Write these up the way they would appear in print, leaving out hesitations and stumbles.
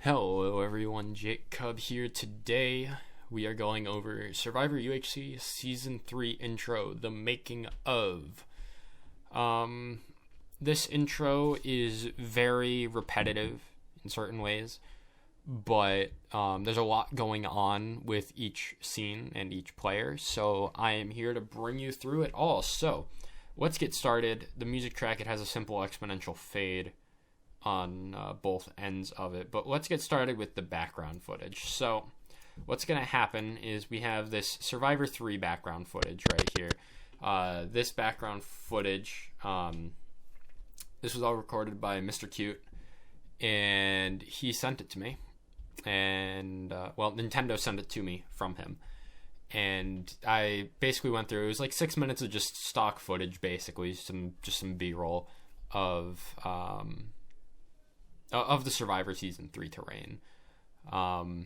Hello everyone, Jakekub here. Today we are going over Survivor UHC Season 3 intro, the making of. This intro is very repetitive in certain ways, but there's a lot going on with each scene and each player, so I am here to bring you through it all. So let's get started. The music track, it has a simple exponential fade on both ends of it, but let's get started with the background footage. So what's going to happen is we have this Survivor 3 background footage right here. This background footage, this was all recorded by Mr. Cute, and he sent it to me, and Nintendo sent it to me from him, and I basically went through. It was like 6 minutes of just stock footage, basically some B-roll of the Survivor Season 3 terrain. So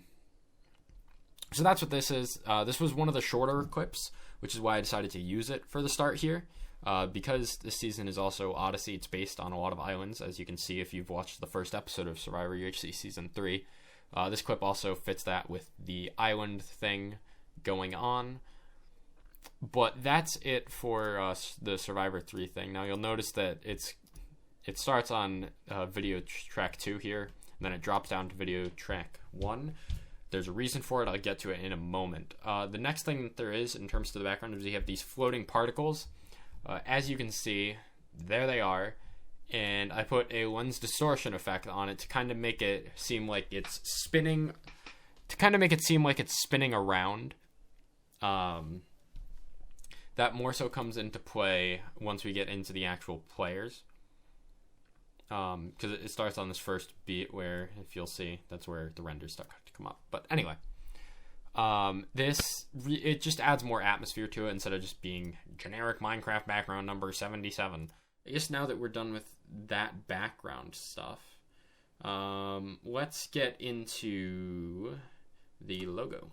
that's what this is. This was one of the shorter clips, which is why I decided to use it for the start here. Because this season is also Odyssey, it's based on a lot of islands, as you can see if you've watched the first episode of Survivor UHC Season 3. This clip also fits that with the island thing going on. But that's it for the Survivor 3 thing. Now you'll notice that it starts on video track 2 here, and then it drops down to video track 1. There's a reason for it. I'll get to it in a moment. The next thing that there is in terms of the background is you have these floating particles. As you can see, there they are, and I put a lens distortion effect on it to kind of make it seem like it's spinning, around. That more so comes into play once we get into the actual players. Because it starts on this first beat where, if you'll see, that's where the renders start to come up. But anyway, it just adds more atmosphere to it instead of just being generic Minecraft background number 77. I guess now that we're done with that background stuff, let's get into the logo.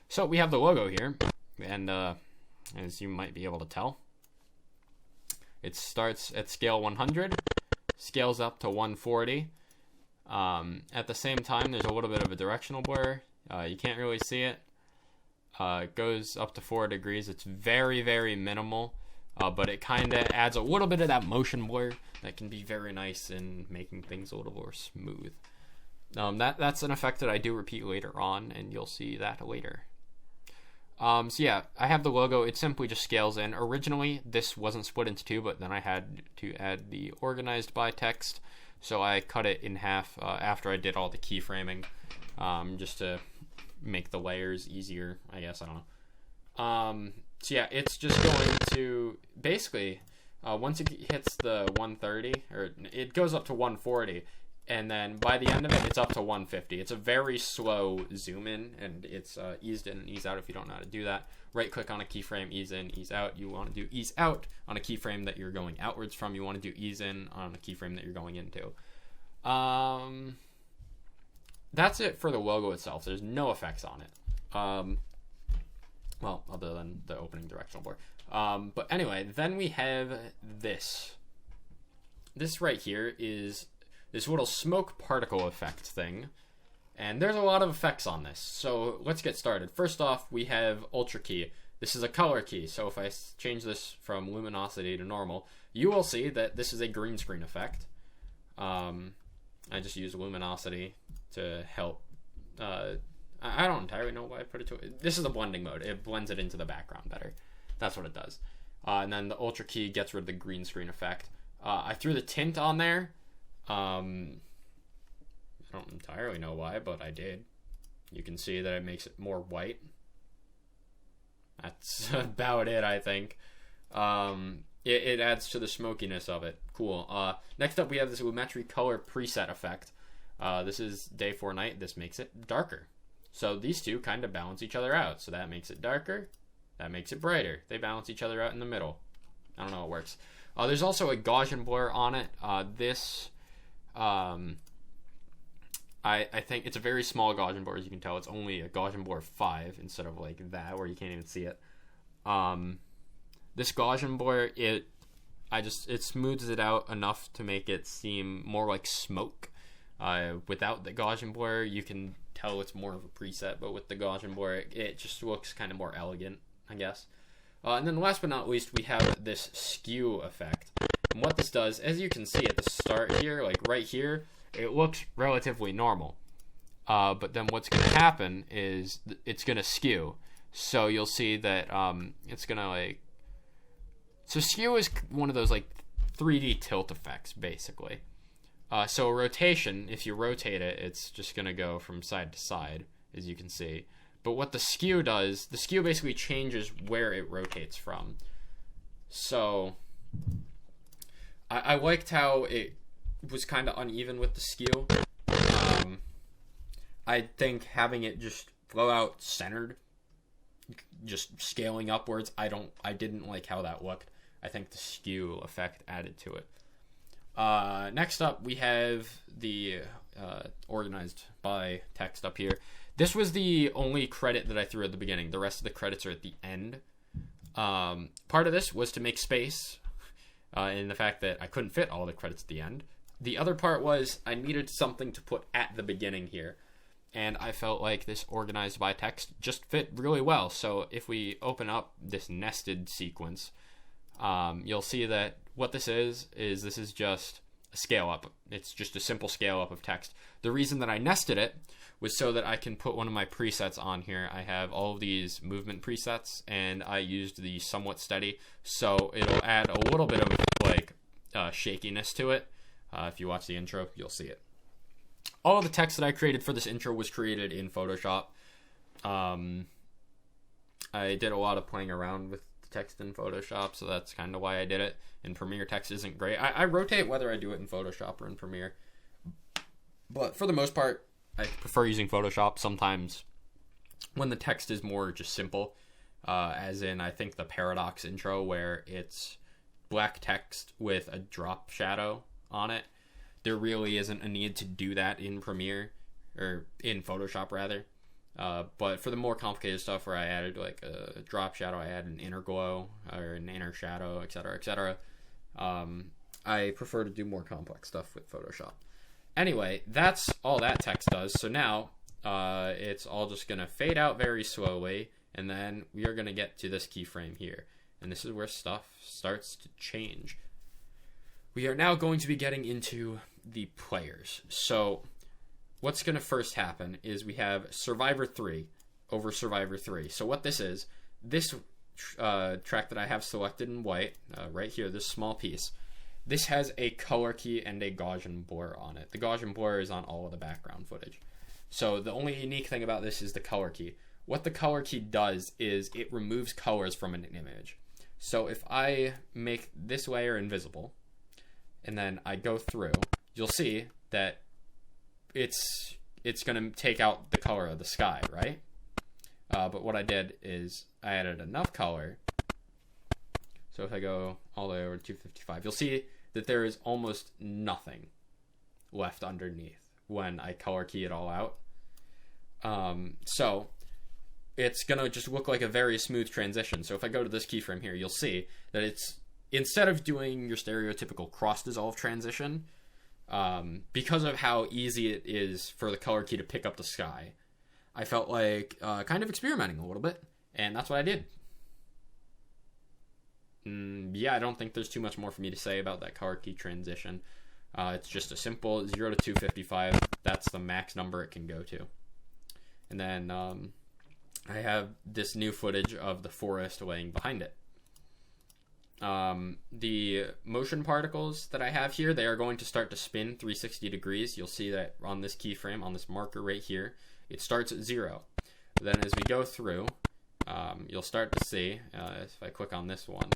So we have the logo here, and as you might be able to tell, it starts at scale 100. Scales up to 140. At the same time, there's a little bit of a directional blur. You can't really see it. It goes up to 4 degrees. It's very, very minimal, but it kind of adds a little bit of that motion blur that can be very nice in making things a little more smooth. That's an effect that I do repeat later on, and you'll see that later. So yeah, I have the logo. It simply just scales in. Originally, this wasn't split into 2, but then I had to add the organized by text, so I cut it in half after I did all the keyframing, just to make the layers easier, I guess. I don't know. So yeah, it's just going to basically once it hits the 130, or it goes up to 140. And then by the end of it, it's up to 150. It's a very slow zoom in, and it's eased in and ease out if you don't know how to do that. Right click on a keyframe, ease in, ease out. You want to do ease out on a keyframe that you're going outwards from. You want to do ease in on a keyframe that you're going into. That's it for the logo itself. There's no effects on it. Well, other than the opening directional blur. But anyway, then we have this. This right here is this little smoke particle effect thing, and there's a lot of effects on this, so let's get started. First off, we have Ultra Key. This is a color key, so if I change this from luminosity to normal, you will see that this is a green screen effect. I just use luminosity to help. I don't entirely know why I put it to it. This is a blending mode. It blends it into the background better. That's what it does. And then the Ultra Key gets rid of the green screen effect. I threw the tint on there. I don't entirely know why, but I did. You can see that it makes it more white. That's about it, I think. It adds to the smokiness of it. Cool. Next up, we have this Lumetri color preset effect. This is day 4 night. This makes it darker. So these two kind of balance each other out. So that makes it darker. That makes it brighter. They balance each other out in the middle. I don't know how it works. There's also a Gaussian blur on it. I think it's a very small Gaussian blur, as you can tell. It's only a Gaussian blur 5 instead of like that where you can't even see it. This Gaussian blur, it smooths it out enough to make it seem more like smoke Without the Gaussian blur, you can tell it's more of a preset, but with the Gaussian blur, it just looks kind of more elegant, I guess. And then last but not least, we have this skew effect. And what this does, as you can see at the start here, like right here, it looks relatively normal. But then what's going to happen is it's going to skew. So you'll see that it's going to like... So skew is one of those like 3D tilt effects, basically. So rotation, if you rotate it, it's just going to go from side to side, as you can see. But what the skew does, the skew basically changes where it rotates from. So I liked how it was kind of uneven with the skew. I think having it just flow out centered, just scaling upwards, I didn't like how that looked. I think the skew effect added to it. Next up, we have the organized by text up here. This was the only credit that I threw at the beginning. The rest of the credits are at the end. Part of this was to make space in the fact that I couldn't fit all the credits at the end. The other part was I needed something to put at the beginning here. And I felt like this organized by text just fit really well. So if we open up this nested sequence, you'll see that what this is this is just a scale up. It's just a simple scale up of text. The reason that I nested it was so that I can put one of my presets on here. I have all of these movement presets, and I used the somewhat steady, so it'll add a little bit of like shakiness to it. If you watch the intro, you'll see it. All of the text that I created for this intro was created in Photoshop. I did a lot of playing around with the text in Photoshop, so that's kind of why I did it. In Premiere, text isn't great. I rotate whether I do it in Photoshop or in Premiere. But for the most part, I prefer using Photoshop. Sometimes when the text is more just simple, as in I think the Paradox intro where it's black text with a drop shadow on it, there really isn't a need to do that in Premiere, or in Photoshop rather. But for the more complicated stuff where I added like a drop shadow, I added an inner glow or an inner shadow, etc., etc., I prefer to do more complex stuff with Photoshop. Anyway, that's all that text does. So now it's all just going to fade out very slowly, and then we are going to get to this keyframe here. And this is where stuff starts to change. We are now going to be getting into the players. So what's going to first happen is we have Survivor 3 over Survivor 3. So what this is, this track that I have selected in white, right here, this small piece, this has a color key and a Gaussian blur on it. The Gaussian blur is on all of the background footage. So the only unique thing about this is the color key. What the color key does is it removes colors from an image. So if I make this layer invisible, and then I go through, you'll see that it's going to take out the color of the sky, right? But what I did is I added enough color. So if I go all the way over to 255, you'll see that there is almost nothing left underneath when I color key it all out. So it's going to just look like a very smooth transition. So if I go to this keyframe here, you'll see that it's, instead of doing your stereotypical cross-dissolve transition, because of how easy it is for the color key to pick up the sky, I felt like kind of experimenting a little bit, and that's what I did. Yeah, I don't think there's too much more for me to say about that color key transition. It's just a simple 0 to 255. That's the max number it can go to. And then I have this new footage of the forest laying behind it. The motion particles that I have here, they are going to start to spin 360 degrees. You'll see that on this keyframe, on this marker right here, it starts at 0. Then as we go through, you'll start to see, if I click on this one,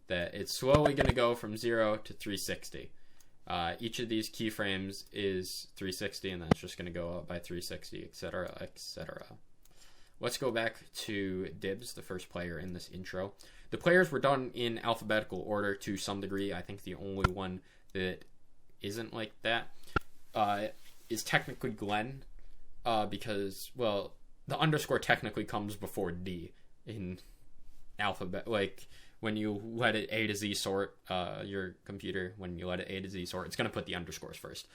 that it's slowly going to go from 0 to 360. Each of these keyframes is 360, and then it's just going to go up by 360, etc., etc. Let's go back to Dibs, the first player in this intro. The players were done in alphabetical order to some degree. I think the only one that isn't like that is technically Glenn, because, well, the underscore technically comes before D in alphabet. Like, when you let it A to Z sort, your computer, when you let it A to Z sort, it's going to put the underscores first.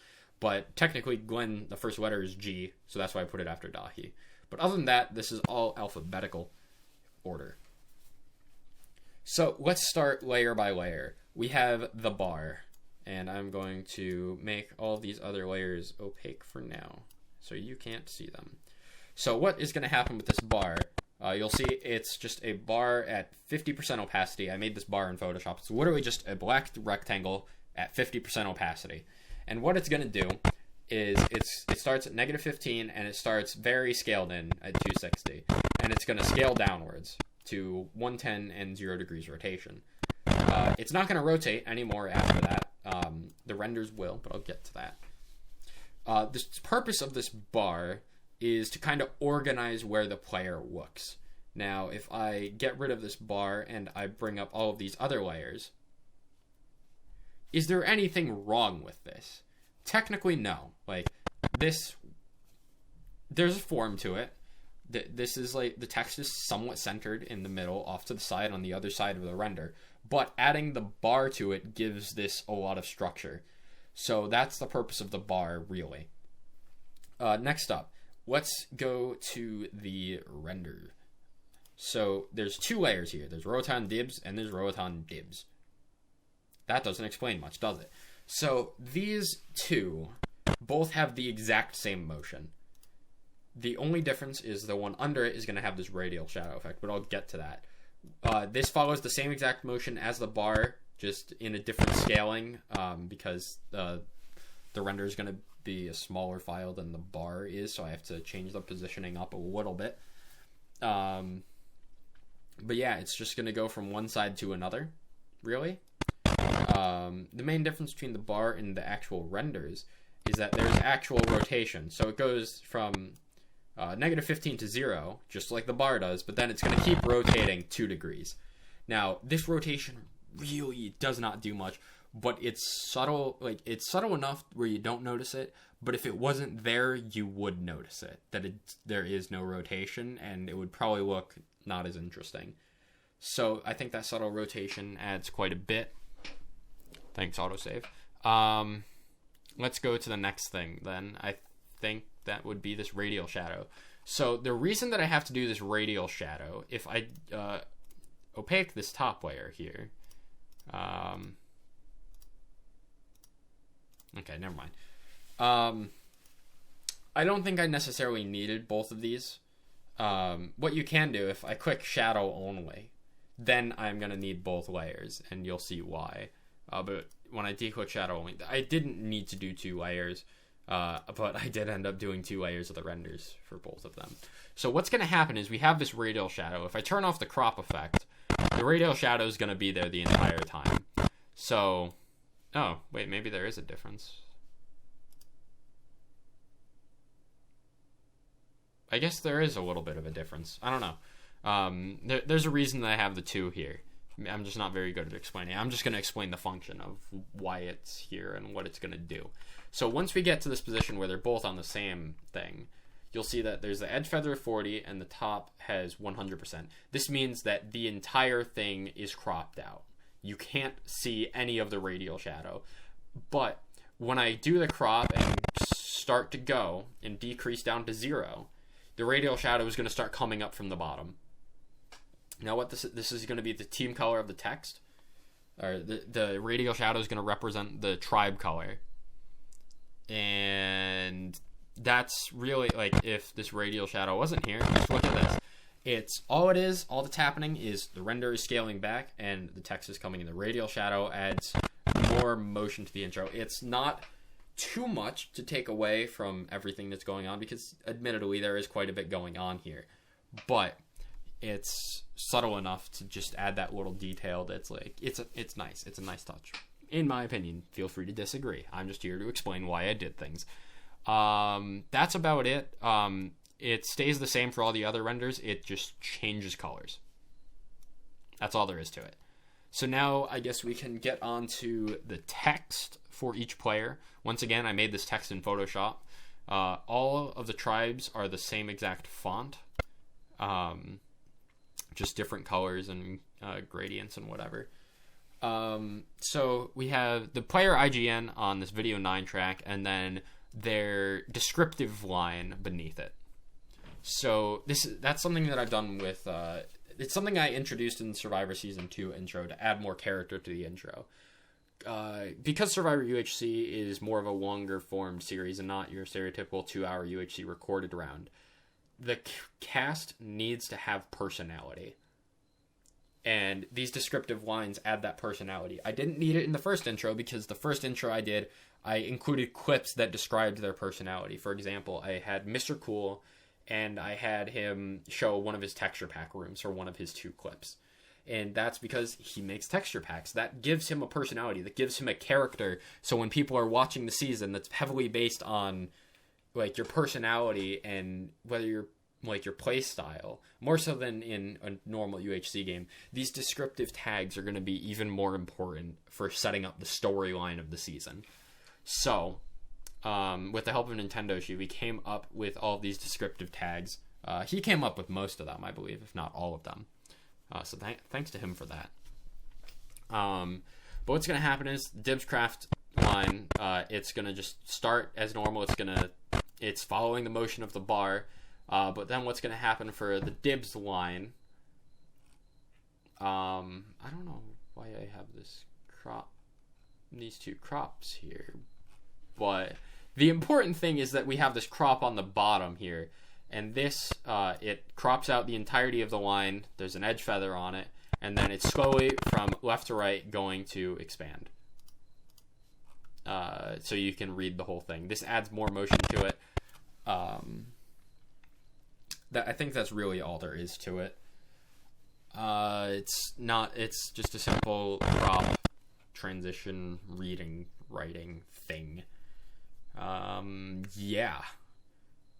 But technically, Glenn, the first letter is G, so that's why I put it after Dahi. But other than that, this is all alphabetical order. So let's start layer by layer. We have the bar, and I'm going to make all these other layers opaque for now, so you can't see them. So what is going to happen with this bar? You'll see it's just a bar at 50% opacity. I made this bar in Photoshop. It's literally just a black rectangle at 50% opacity. And what it's going to do is it starts at -15, and it starts very scaled in at 260. And it's going to scale downwards to 110 and 0 degrees rotation. It's not going to rotate anymore after that. The renders will, but I'll get to that. The purpose of this bar is to kind of organize where the player looks. Now, if I get rid of this bar and I bring up all of these other layers, is there anything wrong with this? Technically, no. Like, this, there's a form to it. This is like, the text is somewhat centered in the middle, off to the side on the other side of the render. But adding the bar to it gives this a lot of structure. So that's the purpose of the bar, really. Next up, let's go to the render. So there's two layers here. There's Rotan Dibs and there's Rotan Dibs. That doesn't explain much, does it? So these two both have the exact same motion. The only difference is the one under it is going to have this radial shadow effect, but I'll get to that. This follows the same exact motion as the bar, just in a different scaling, because the render is going to be a smaller file than the bar is, so I have to change the positioning up a little bit. But yeah, it's just going to go from one side to another, really. The main difference between the bar and the actual renders is that there's actual rotation. So it goes from -15 to 0, just like the bar does, but then it's going to keep rotating 2 degrees. Now, this rotation really does not do much, but it's subtle. Like, it's subtle enough where you don't notice it, but if it wasn't there, you would notice it, that there is no rotation, and it would probably look not as interesting. So I think that subtle rotation adds quite a bit. Thanks, autosave. Let's go to the next thing then. I think that would be this radial shadow. So the reason that I have to do this radial shadow, if I opaque this top layer here, okay, never mind. I don't think I necessarily needed both of these. What you can do, if I click shadow only, then I'm going to need both layers, and you'll see why. But when I declick shadow only, I didn't need to do 2 layers, but I did end up doing 2 layers of the renders for both of them. So what's going to happen is we have this radial shadow. If I turn off the crop effect, the radial shadow is going to be there the entire time. So, oh, wait, maybe there is a difference. I guess there is a little bit of a difference. I don't know. There's a reason that I have the 2 here. I'm just not very good at explaining. I'm just going to explain the function of why it's here and what it's going to do. So once we get to this position where they're both on the same thing, you'll see that there's the edge feather of 40 and the top has 100%. This means that the entire thing is cropped out. You can't see any of the radial shadow. But when I do the crop and start to go and decrease down to 0, the radial shadow is going to start coming up from the bottom. Now what this is going to be the team color of the text. Or the radial shadow is going to represent the tribe color. And that's really, like, if this radial shadow wasn't here, just look at this. All that's happening is the render is scaling back and the text is coming in. The radial shadow adds more motion to the intro. It's not too much to take away from everything that's going on, because admittedly there is quite a bit going on here. But it's subtle enough to just add that little detail that's like, it's nice. It's a nice touch. In my opinion, feel free to disagree. I'm just here to explain why I did things. That's about it. It stays the same for all the other renders. It just changes colors. That's all there is to it. So now I guess we can get on to the text for each player. Once again, I made this text in Photoshop. All of the tribes are the same exact font. Just different colors and gradients and whatever. So we have the player IGN on this video 9 track, and then their descriptive line beneath it. So that's something that I've done with. It's something I introduced in Survivor Season 2 intro to add more character to the intro. Because Survivor UHC is more of a longer form series and not your stereotypical 2-hour UHC recorded round, the cast needs to have personality. And these descriptive lines add that personality. I didn't need it in the first intro because the first intro I did, I included clips that described their personality. For example, I had Mr. Cool, and I had him show one of his texture pack rooms for one of his 2 clips. And that's because he makes texture packs. That gives him a personality. That gives him a character. So when people are watching the season, that's heavily based on like your personality and whether you're like your play style, more so than in a normal UHC game. These descriptive tags are going to be even more important for setting up the storyline of the season. So, with the help of Nintendo, we came up with all of these descriptive tags. He came up with most of them, I believe, if not all of them. So thanks to him for that. But what's going to happen is Dibscraft line, it's going to just start as normal. It's following the motion of the bar. But then what's going to happen for the Dibs line, I don't know why I have these 2 crops here, but the important thing is that we have this crop on the bottom here. And this, it crops out the entirety of the line. There's an edge feather on it. And then it's slowly, from left to right, going to expand. So you can read the whole thing. This adds more motion to it. I think that's really all there is to it. It's just a simple crop, transition, reading, writing thing. Yeah.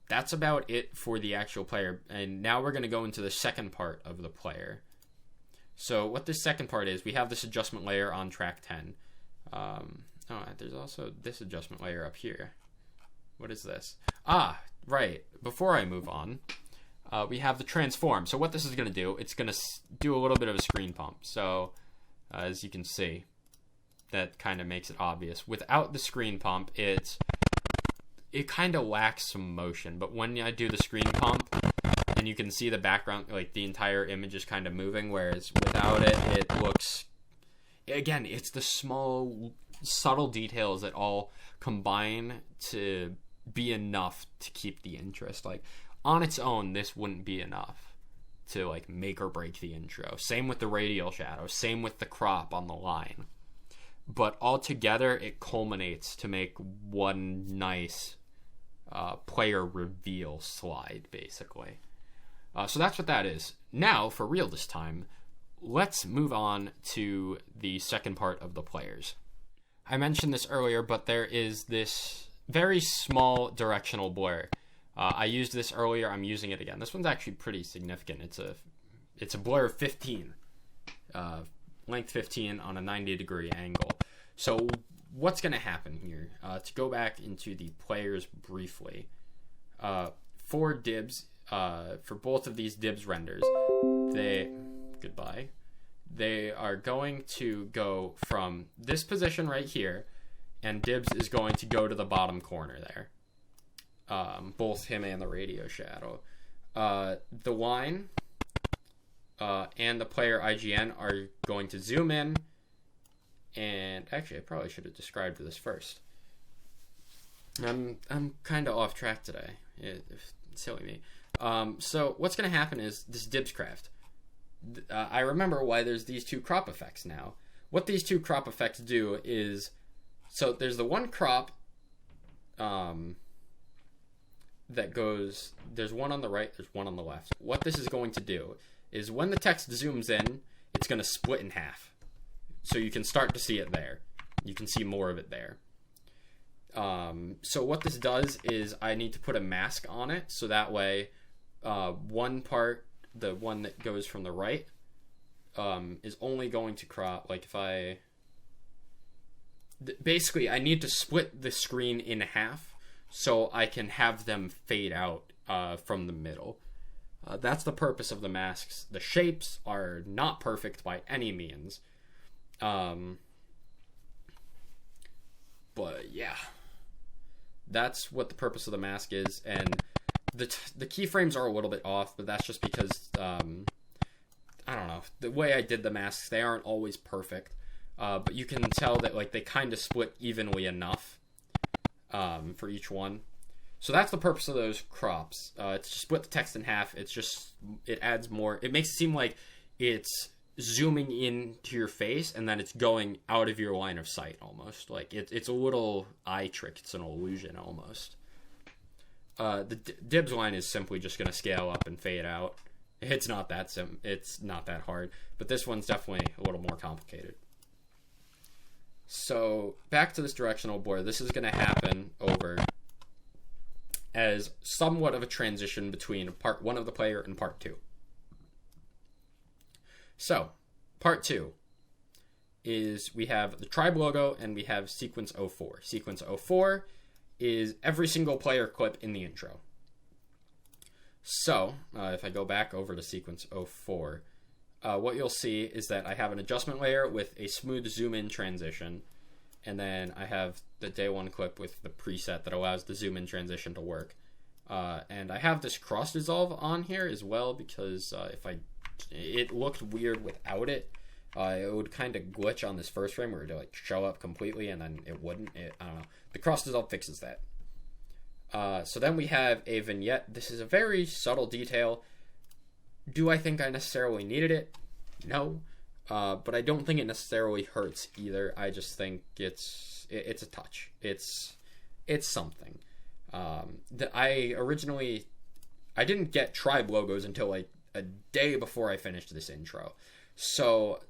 That's about it for the actual player. And now we're going to go into the second part of the player. So what this second part is, we have this adjustment layer on track 10. There's also this adjustment layer up here. What is this? Right. Before I move on, we have the transform. So what this is going to do, it's going to do a little bit of a screen pump. So as you can see, that kind of makes it obvious. Without the screen pump, it kind of lacks some motion, but when I do the screen pump, and you can see the background, like the entire image is kind of moving, whereas without it, it looks, again, it's the small, subtle details that all combine to be enough to keep the interest. Like, on its own, this wouldn't be enough to, like, make or break the intro. Same with the radial shadow, same with the crop on the line. But altogether, it culminates to make one nice player reveal slide, basically. So that's what that is. Now, for real this time, let's move on to the second part of the players. I mentioned this earlier, but there is this very small directional blur. I used this earlier. I'm using it again. This one's actually pretty significant. It's a blur of 15, length 15 on a 90-degree angle. So what's going to happen here? To go back into the players briefly, for Dibs, for both of these Dibs renders, they are going to go from this position right here, and Dibs is going to go to the bottom corner there. Both him and the radio shadow. The line and the player IGN are going to zoom in. And actually, I probably should have described this first. I'm kind of off track today. Silly me. So what's going to happen is this Dibscraft. I remember why there's these 2 crop effects now. What these 2 crop effects do is, so there's the one crop that goes, there's one on the right, there's one on the left. What this is going to do is when the text zooms in, it's going to split in half. So you can start to see it there. You can see more of it there. So what this does is I need to put a mask on it, so that way one part, the one that goes from the right, is only going to crop, like if I... Basically, I need to split the screen in half so I can have them fade out from the middle. That's the purpose of the masks. The shapes are not perfect by any means. But yeah, that's what the purpose of the mask is, and the keyframes are a little bit off, but that's just because I don't know, the way I did the masks, they aren't always perfect, but you can tell that like they kind of split evenly enough for each one. So that's the purpose of those crops. It's to split the text in half. It adds more. It makes it seem like it's zooming into your face and then it's going out of your line of sight almost. Like it's a little eye trick. It's an illusion almost. The dibs line is simply just going to scale up and fade out. It's not that it's not that hard, but this one's definitely a little more complicated. So back to this directional blur. This is going to happen over as somewhat of a transition between part 1 of the player and part 2. So, part 2 is we have the tribe logo and we have sequence 04. Sequence 04 is every single player clip in the intro. So, if I go back over to sequence 04, what you'll see is that I have an adjustment layer with a smooth zoom in transition, and then I have the day 1 clip with the preset that allows the zoom in transition to work. And I have this cross dissolve on here as well because it looked weird without it. It would kind of glitch on this first frame where it would like show up completely and then it wouldn't. I don't know. The cross dissolve fixes that. So then we have a vignette. This is a very subtle detail. Do I think I necessarily needed it? No. But I don't think it necessarily hurts either. I just think it's a touch. It's something. I didn't get tribe logos until like a day before I finished this intro. So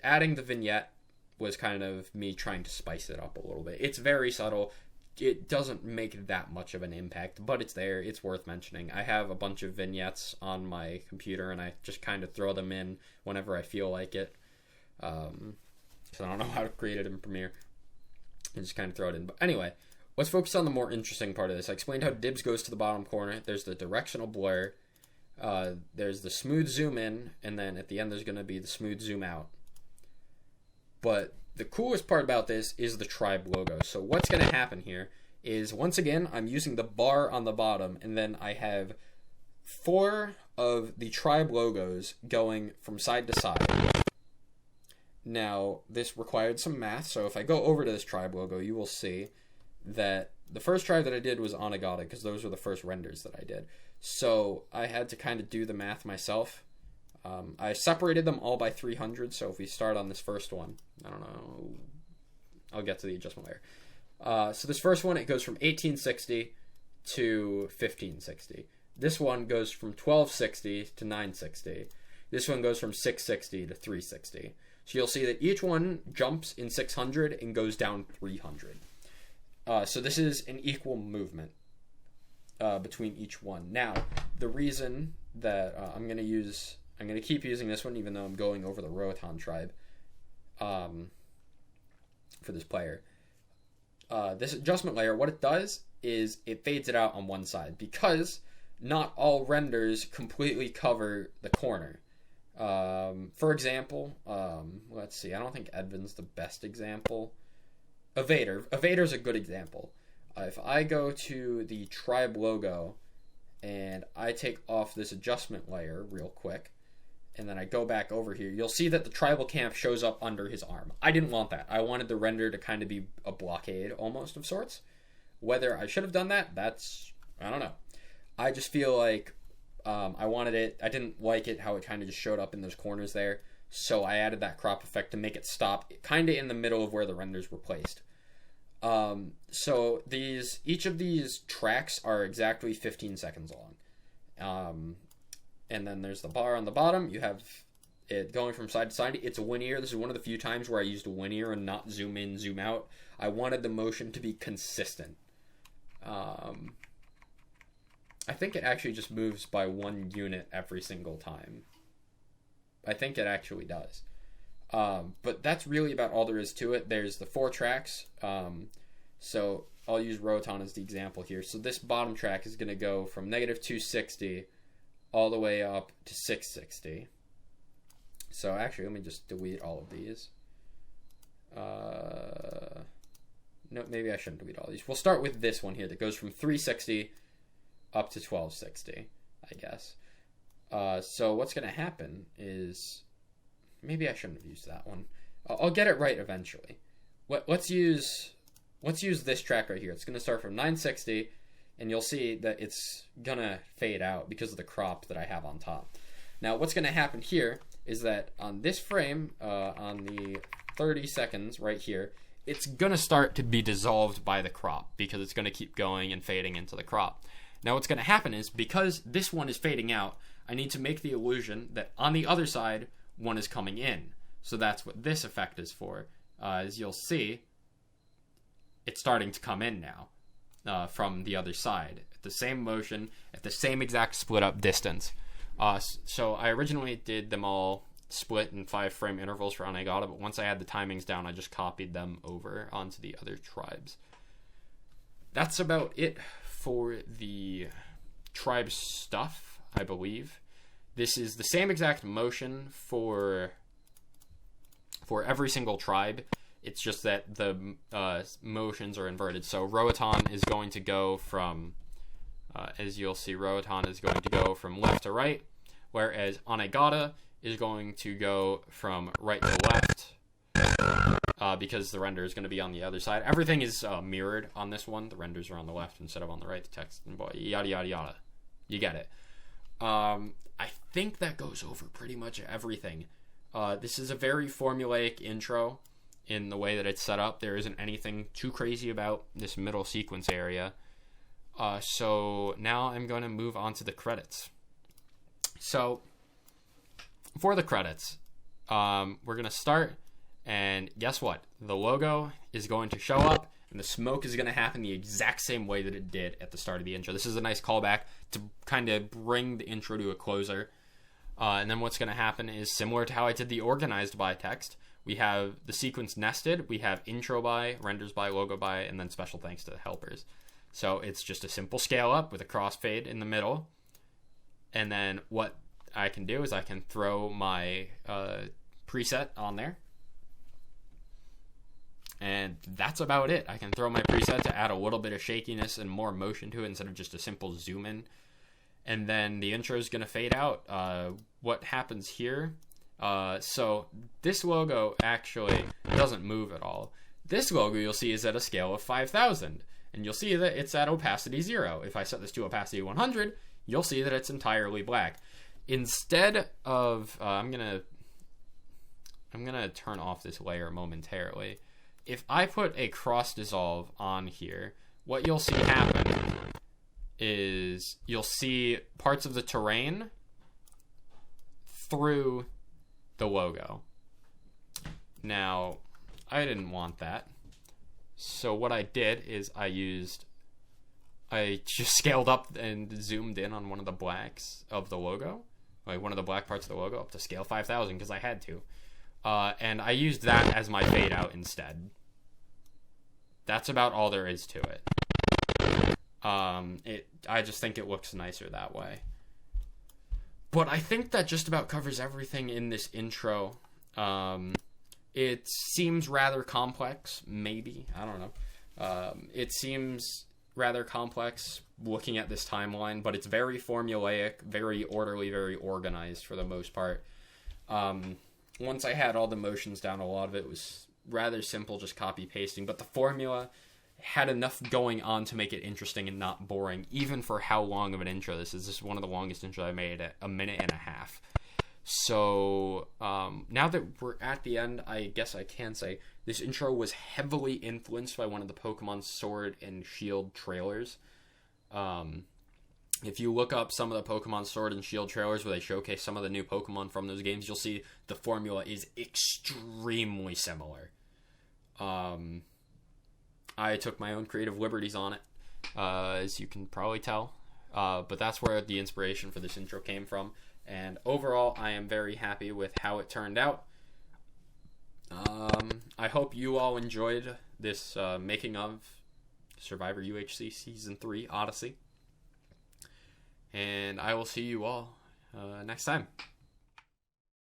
adding the vignette was kind of me trying to spice it up a little bit. It's very subtle. It doesn't make that much of an impact, but it's there. It's worth mentioning. I have a bunch of vignettes on my computer, and I just kind of throw them in whenever I feel like it. So I don't know how to create it in Premiere. I just kind of throw it in. But anyway, let's focus on the more interesting part of this. I explained how dibs goes to the bottom corner. There's the directional blur. There's the smooth zoom in, and then at the end there's going to be the smooth zoom out. But the coolest part about this is the tribe logo. So what's going to happen here is, once again, I'm using the bar on the bottom, and then I have 4 of the tribe logos going from side to side. Now, this required some math, so if I go over to this tribe logo, you will see that the first tribe that I did was Onagata, because those were the first renders that I did. So I had to kind of do the math myself. I separated them all by 300, so if we start on this first one, I don't know, I'll get to the adjustment layer. So this first one, it goes from 1860 to 1560. This one goes from 1260 to 960. This one goes from 660 to 360. So you'll see that each one jumps in 600 and goes down 300. So this is an equal movement between each one. Now, the reason that I'm going to keep using this one, even though I'm going over the Roatan tribe for this player. This adjustment layer, what it does is it fades it out on one side, because not all renders completely cover the corner. For example, let's see, I don't think Edvin's the best example. Evader's a good example. If I go to the tribe logo and I take off this adjustment layer real quick, and then I go back over here, you'll see that the tribal camp shows up under his arm. I didn't want that. I wanted the render to kind of be a blockade almost of sorts. Whether I should have done that, I don't know. I just feel like I wanted it. I didn't like it how it kind of just showed up in those corners there. So I added that crop effect to make it stop kind of in the middle of where the renders were placed. So each of these tracks are exactly 15 seconds long. And then there's the bar on the bottom. You have it going from side to side. It's linear. This is one of the few times where I used linear and not zoom in, zoom out. I wanted the motion to be consistent. I think it actually just moves by 1 unit every single time. I think it actually does. But that's really about all there is to it. There's the 4 tracks. So I'll use Roatan as the example here. So this bottom track is going to go from negative 260 all the way up to 660. So actually, let me just delete all of these. No, maybe I shouldn't delete all these. We'll start with this one here that goes from 360 up to 1260, I guess. So what's going to happen is, maybe I shouldn't have used that one. I'll get it right eventually. Let's use this track right here. It's going to start from 960, and you'll see that it's going to fade out because of the crop that I have on top. Now, what's going to happen here is that on this frame, on the 30 seconds right here, it's going to start to be dissolved by the crop because it's going to keep going and fading into the crop. Now, what's going to happen is, because this one is fading out, I need to make the illusion that on the other side, one is coming in. So that's what this effect is for. As you'll see, it's starting to come in now from the other side at the same motion, at the same exact split up distance. So I originally did them all split in 5-frame intervals for Anegata, but once I had the timings down, I just copied them over onto the other tribes. That's about it for the tribe stuff, I believe. This is the same exact motion for every single tribe. It's just that the motions are inverted. So Roatan is going to go from, as you'll see, Roatan is going to go from left to right, whereas Anegata is going to go from right to left, because the render is going to be on the other side. Everything is mirrored on this one. The renders are on the left instead of on the right. The text and yada yada yada. You get it. I think that goes over pretty much everything. This is a very formulaic intro in the way that it's set up. There isn't anything too crazy about this middle sequence area. So now I'm going to move on to the credits. So for the credits, we're going to start, and guess what? The logo is going to show up, and the smoke is going to happen the exact same way that it did at the start of the intro. This is a nice callback to kind of bring the intro to a closer. And then what's going to happen is similar to how I did the organized by text. We have the sequence nested. We have intro by, renders by, logo by, and then special thanks to the helpers. So it's just a simple scale up with a crossfade in the middle. And then what I can do is I can throw my preset on there. And that's about it. I can throw my preset to add a little bit of shakiness and more motion to it instead of just a simple zoom in. And then the intro is going to fade out. What happens here? So this logo actually doesn't move at all. This logo you'll see is at a scale of 5,000. And you'll see that it's at opacity 0. If I set this to opacity 100, you'll see that it's entirely black. Instead of... I'm gonna turn off this layer momentarily. If I put a cross dissolve on here, what you'll see happen is you'll see parts of the terrain through the logo. Now, I didn't want that. So what I did is I just scaled up and zoomed in on one of the blacks of the logo, like one of the black parts of the logo, up to scale 5,000 because I had to. And I used that as my fade out instead. That's about all there is to it. I just think it looks nicer that way. But I think that just about covers everything in this intro. It seems rather complex, maybe. I don't know. It seems rather complex looking at this timeline, but it's very formulaic, very orderly, very organized for the most part. Once I had all the motions down, a lot of it was rather simple, just copy pasting, but the formula had enough going on to make it interesting and not boring, even for how long of an intro this is. This is one of the longest intros I made at 1.5 minutes. So now that we're at the end, I guess I can say this intro was heavily influenced by one of the Pokemon Sword and Shield trailers. If you look up some of the Pokemon Sword and Shield trailers where they showcase some of the new Pokemon from those games, you'll see the formula is extremely similar. I took my own creative liberties on it, as you can probably tell. But that's where the inspiration for this intro came from. And overall, I am very happy with how it turned out. I hope you all enjoyed this making of Survivor UHC Season 3 Odyssey. And I will see you all next time.